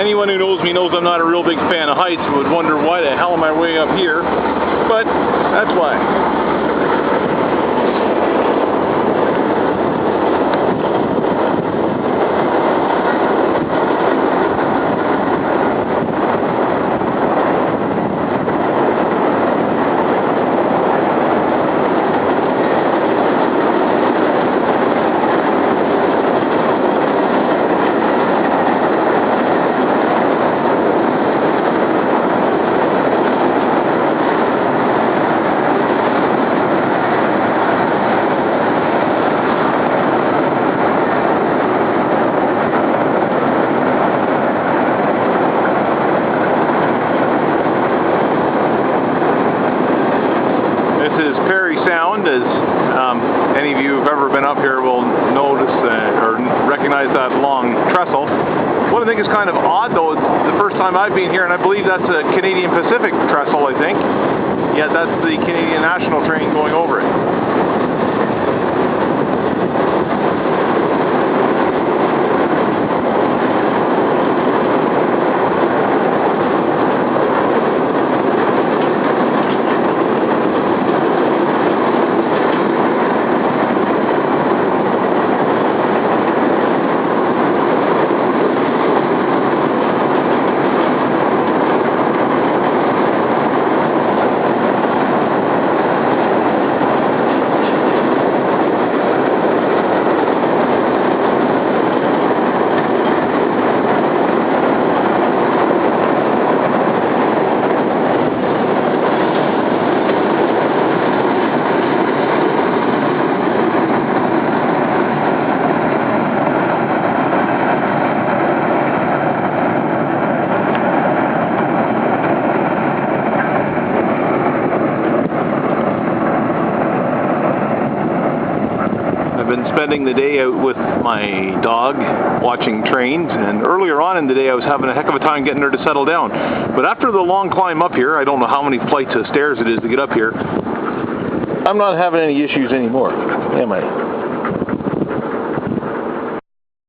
anyone who knows me knows I'm not a real big fan of heights and would wonder why the hell am I way up here, but that's why. This is Parry Sound, as any of you who've ever been up here will notice or recognize that long trestle. What I think is kind of odd, though, it's the first time I've been here, and I believe that's a Canadian Pacific trestle, I think. Yet that's the Canadian National train going over it. Been spending the day out with my dog watching trains, and earlier on in the day I was having a heck of a time getting her to settle down. But after the long climb up here, I don't know how many flights of stairs it is to get up here, I'm not having any issues anymore, am I?